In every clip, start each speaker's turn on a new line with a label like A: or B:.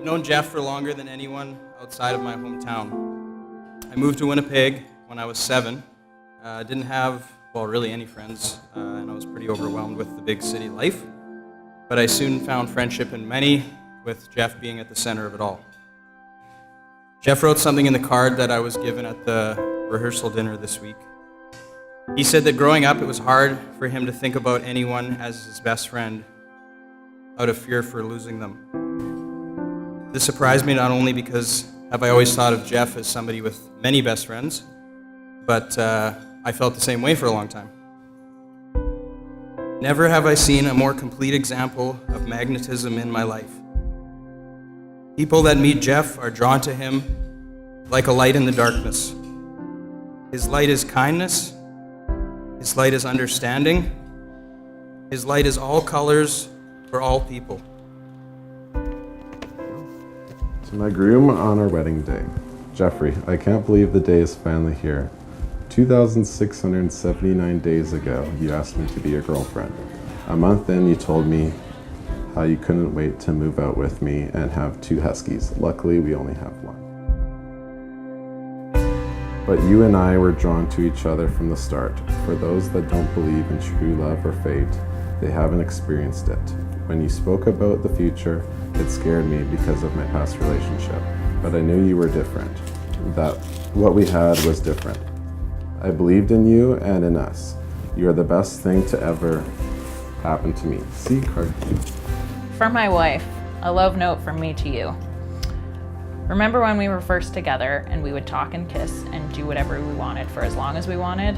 A: known Jeff for longer than anyone outside of my hometown. I moved to Winnipeg when I was 7. Didn't have, really any friends, and I was pretty overwhelmed with the big city life. But I soon found friendship in many, with Jeff being at the center of it all. Jeff wrote something in the card that I was given at the rehearsal dinner this week. He said that growing up, it was hard for him to think about anyone as his best friend out of fear for losing them. This surprised me not only because have I always thought of Jeff as somebody with many best friends, but I felt the same way for a long time. Never have I seen a more complete example of magnetism in my life. People that meet Jeff are drawn to him like a light in the darkness. His light is kindness. His light is understanding. His light is all colors for all people.
B: To my groom on our wedding day, Jeffrey, I can't believe the day is finally here. 2,679 days ago, you asked me to be your girlfriend. A month in, you told me how you couldn't wait to move out with me and have 2 huskies. Luckily, we only have 1. But you and I were drawn to each other from the start. For those that don't believe in true love or fate, they haven't experienced it. When you spoke about the future, it scared me because of my past relationship. But I knew you were different, that what we had was different. I believed in you and in us. You are the best thing to ever happen to me. See, card.
C: For my wife, a love note from me to you. Remember when we were first together and we would talk and kiss and do whatever we wanted for as long as we wanted?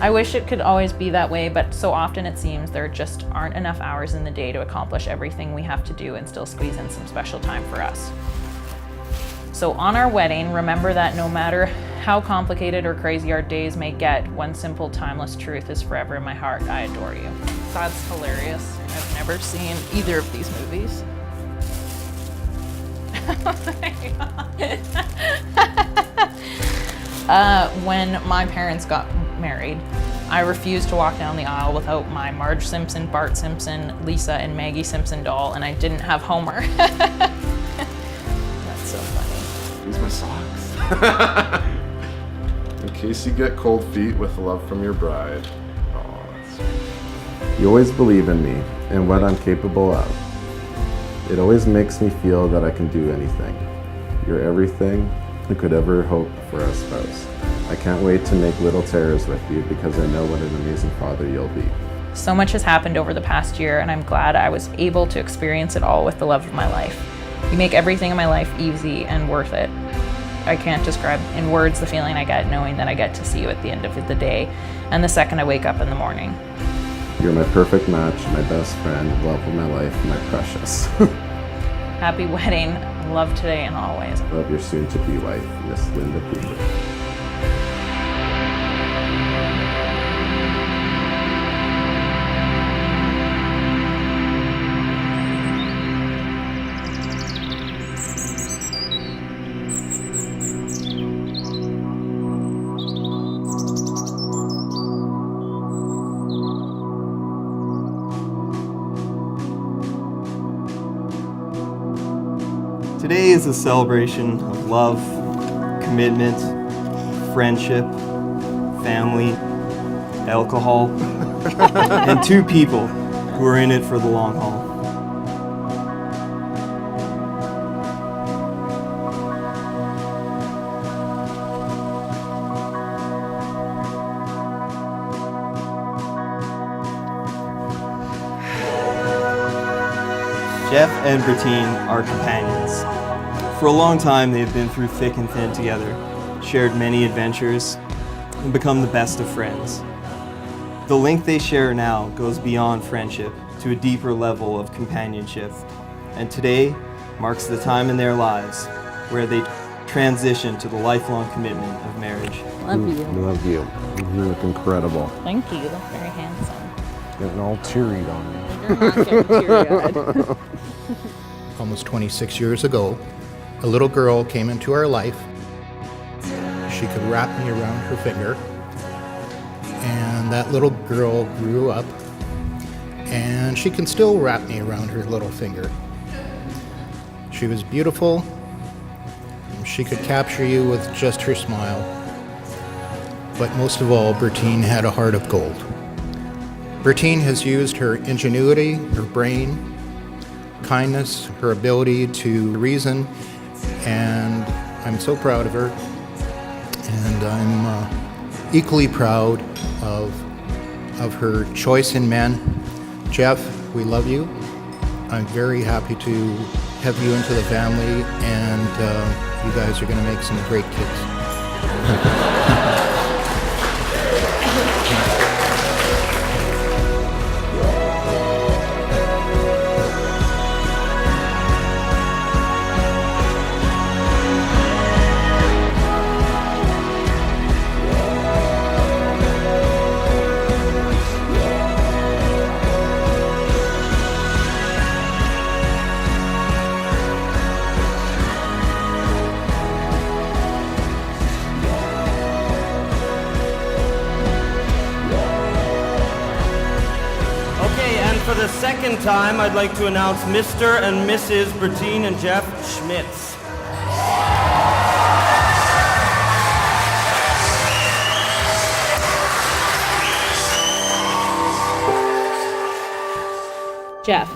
C: I wish it could always be that way, but so often it seems there just aren't enough hours in the day to accomplish everything we have to do and still squeeze in some special time for us. So on our wedding, remember that no matter how complicated or crazy our days may get, one simple timeless truth is forever in my heart: I adore you. That's hilarious. I've never seen either of these movies. When my parents got married, I refused to walk down the aisle without my Marge Simpson, Bart Simpson, Lisa, and Maggie Simpson doll, and I didn't have Homer. That's so funny.
B: Use my socks. In case you get cold feet, with love from your bride. Oh, that's sweet. You always believe in me and what I'm capable of. It always makes me feel that I can do anything. You're everything I could ever hope for a spouse. I can't wait to make little terrors with you because I know what an amazing father you'll be.
C: So much has happened over the past year, and I'm glad I was able to experience it all with the love of my life. You make everything in my life easy and worth it. I can't describe in words the feeling I get knowing that I get to see you at the end of the day and the second I wake up in the morning.
B: You're my perfect match, my best friend, love of my life, my precious.
C: Happy wedding. Love today and always.
B: Love your soon-to-be wife, Miss Linda Cooper.
D: Today is a celebration of love, commitment, friendship, family, alcohol, and 2 people who are in it for the long haul. Jeff and Brittine are companions. For a long time, they've been through thick and thin together, shared many adventures, and become the best of friends. The link they share now goes beyond friendship to a deeper level of companionship, and today marks the time in their lives where they transition to the lifelong commitment of marriage.
C: Love you.
B: Love you. You look incredible.
C: Thank you. You look very handsome.
B: Getting all teary on me.
C: You're not getting teary-eyed.
E: Almost 26 years ago, a little girl came into our life. She could wrap me around her finger, and that little girl grew up, and she can still wrap me around her little finger. She was beautiful. She could capture you with just her smile. But most of all, Brittine had a heart of gold. Brittine has used her ingenuity, her brain, kindness, her ability to reason, and I'm so proud of her. And I'm equally proud of her choice in men. Jeff, we love you. I'm very happy to have you into the family, and you guys are going to make some great kids.
F: For the second time, I'd like to announce Mr. and Mrs. Brittine and Jeff Schmitz.
C: Jeff,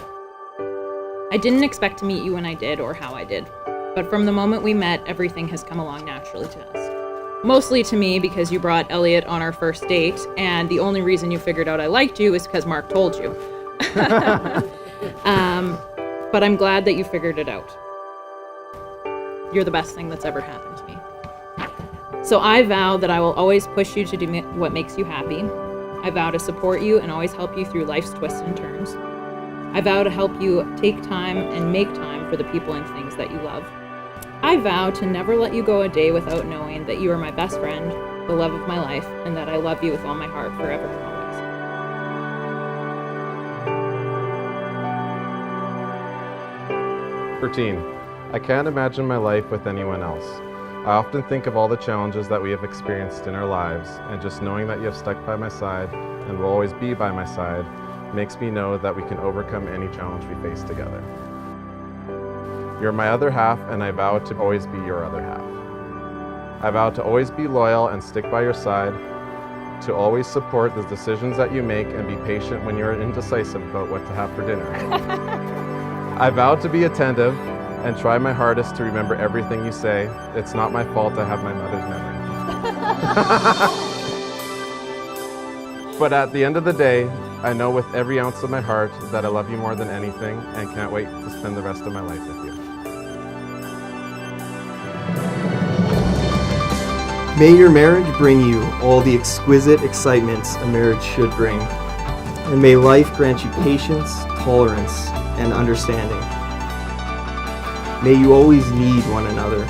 C: I didn't expect to meet you when I did or how I did, but from the moment we met, everything has come along naturally to us. Mostly to me because you brought Elliot on our first date, and the only reason you figured out I liked you is because Mark told you. But I'm glad that you figured it out. You're the best thing that's ever happened to me. So I vow that I will always push you to do what makes you happy. I vow to support you and always help you through life's twists and turns. I vow to help you take time and make time for the people and things that you love. I vow to never let you go a day without knowing that you are my best friend, the love of my life, and that I love you with all my heart forever and always.
B: Brittine, I can't imagine my life with anyone else. I often think of all the challenges that we have experienced in our lives, and just knowing that you have stuck by my side and will always be by my side makes me know that we can overcome any challenge we face together. You're my other half, and I vow to always be your other half. I vow to always be loyal and stick by your side, to always support the decisions that you make and be patient when you're indecisive about what to have for dinner. I vow to be attentive and try my hardest to remember everything you say. It's not my fault I have my mother's memory. But at the end of the day, I know with every ounce of my heart that I love you more than anything and can't wait to spend the rest of my life with you.
D: May your marriage bring you all the exquisite excitements a marriage should bring. And may life grant you patience, tolerance, and understanding. May you always need one another,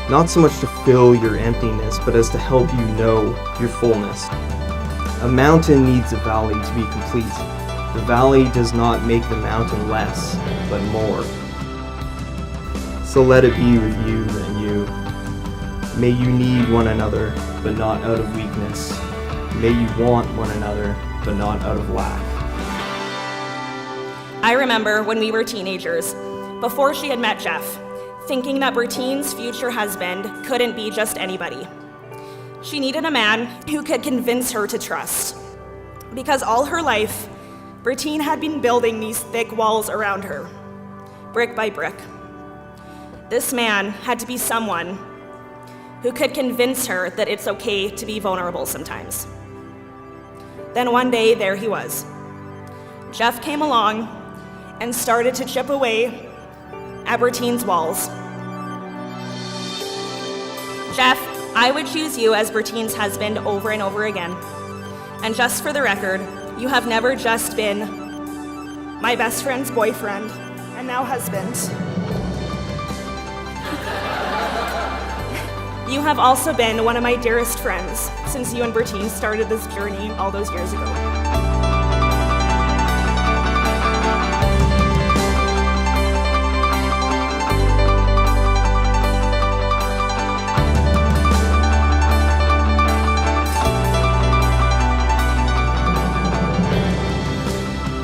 D: not so much to fill your emptiness, but as to help you know your fullness. A mountain needs a valley to be complete. The valley does not make the mountain less, but more. So let it be with you and you. May you need one another, but not out of weakness. May you want one another, but not out of lack.
G: I remember when we were teenagers, before she had met Jeff, thinking that Brittine's future husband couldn't be just anybody. She needed a man who could convince her to trust. Because all her life, Brittine had been building these thick walls around her, brick by brick. This man had to be someone who could convince her that it's okay to be vulnerable sometimes. Then one day, there he was. Jeff came along and started to chip away at Brittine's walls. Jeff, I would choose you as Brittine's husband over and over again. And just for the record, you have never just been my best friend's boyfriend and now husband. You have also been one of my dearest friends since you and Brittine started this journey all those years ago.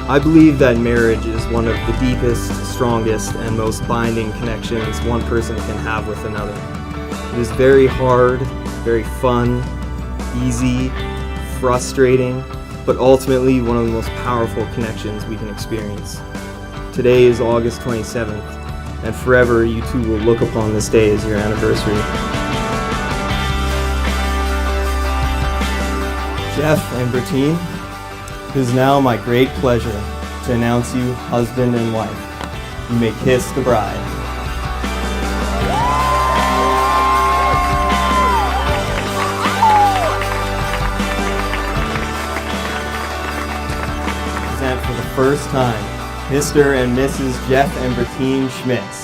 D: I believe that marriage is one of the deepest, strongest, and most binding connections one person can have with another. It is very hard, very fun, easy, frustrating, but ultimately one of the most powerful connections we can experience. Today is August 27th, and forever you two will look upon this day as your anniversary. Jeff and Brittine, it is now my great pleasure to announce you husband and wife. You may kiss the bride. Present for the first time, Mr. and Mrs. Jeff and Brittine Schmitz.